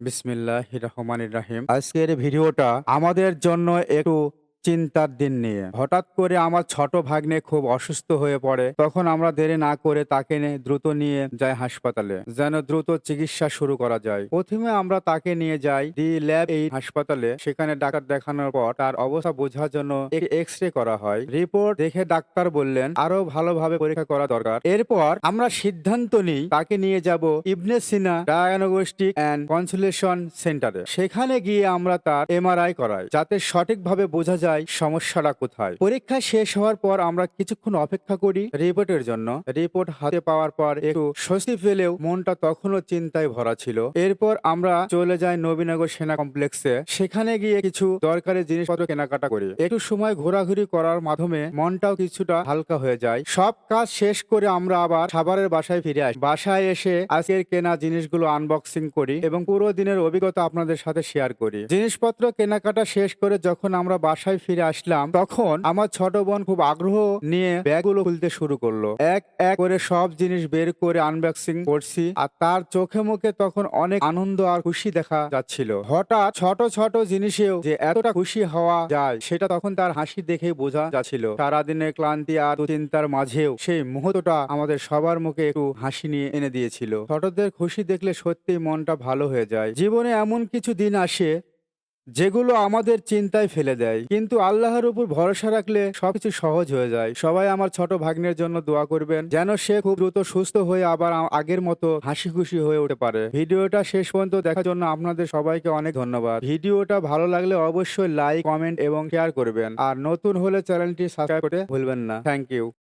বিসমিল্লাহির রহমানির রাহিম। আজকের ভিডিওটা আমাদের জন্য একটু চিন্তার দিন নিয়ে। হঠাৎ করে আমার ছোট ভাগ্নে খুব অসুস্থ হয়ে পড়ে। তখন আমরা দেরি না করে তাকে দ্রুত নিয়ে যাই হাসপাতালে, যেন দ্রুত চিকিৎসা শুরু করা যায়। প্রথমে আমরা তাকে নিয়ে যাই দি ল্যাব এই হাসপাতালে। সেখানে ডাক্তার দেখানোর পর তার অবস্থা বোঝার জন্য একটি এক্স-রে করা হয়। রিপোর্ট দেখে ডাক্তার বললেন আরো ভালোভাবে পরীক্ষা করা দরকার। এরপর আমরা সিদ্ধান্ত নিই তাকে নিয়ে যাব ইবনে সিনা ডায়াগনস্টিক অ্যান্ড কনসালটেশন সেন্টারে। সেখানে গিয়ে আমরা তার এমআরআই করাই, যাতে সঠিকভাবে বোঝা যায় সমস্যাটা কোথায়। পরীক্ষা শেষ হওয়ার পর আমরা কিছুক্ষণ অপেক্ষা করি রিপোর্টের জন্য। রিপোর্ট হাতে পাওয়ার পর একটু স্বস্তি পেলেও মনটা তখনও চিন্তায় ভরা ছিল। এরপর আমরা চলে যাই নবীনগর সেনা কমপ্লেক্সে। সেখানে গিয়ে কিছু দরকারি জিনিসপত্র কেনাকাটা করি। একটু সময় ঘোরাঘুরি করার মাধ্যমে মনটাও কিছুটা হালকা হয়ে যায়। সব কাজ শেষ করে আমরা আবার খাবারের বাসায় ফিরে আসি। বাসায় এসে আজকের কেনা জিনিসগুলো আনবক্সিং করি এবং পুরো দিনের অভিজ্ঞতা আপনাদের সাথে শেয়ার করি। জিনিসপত্র কেনাকাটা শেষ করে যখন আমরা বাসায় ফিরে আসলাম, তখন আমার ছোট বোন খুব আগ্রহ নিয়ে ব্যাগগুলো খুলতে শুরু করলো। এক এক করে সব জিনিস বের করে আনবক্সিং করছি, আর তার চোখে মুখে তখন অনেক আনন্দ আর খুশি দেখা যাচ্ছিল। হঠাৎ ছোট ছোট জিনিসেও যে এতটা খুশি হওয়া যায় সেটা তখন তার হাসি দেখেই বোঝা যাচ্ছিল। সারাদিনের ক্লান্তি আর দুশ্চিন্তার মাঝেও সেই মুহূর্তটা আমাদের সবার মুখে একটু হাসি নিয়ে এনে দিয়েছিল। ছোটদের খুশি দেখলে সত্যিই মনটা ভালো হয়ে যায়। জীবনে এমন কিছু দিন আসে যেগুলো আমাদের চিন্তায় ফেলে দেয়, কিন্তু আল্লাহর উপর ভরসা রাখলে সবকিছু সহজ হয়ে যায়। সবাই আমার ছোট ভাগ্নের জন্য দোয়া করবেন, যেন সে খুব দ্রুত সুস্থ হয়ে আবার আগের মতো হাসি খুশি হয়ে উঠতে পারে। ভিডিওটা শেষ পর্যন্ত দেখার জন্য আপনাদের সবাইকে অনেক ধন্যবাদ। ভিডিওটা ভালো লাগলে অবশ্যই লাইক, কমেন্ট এবং শেয়ার করবেন, আর নতুন হলে চ্যানেলটি সাবস্ক্রাইব করতে ভুলবেন না। Thank you.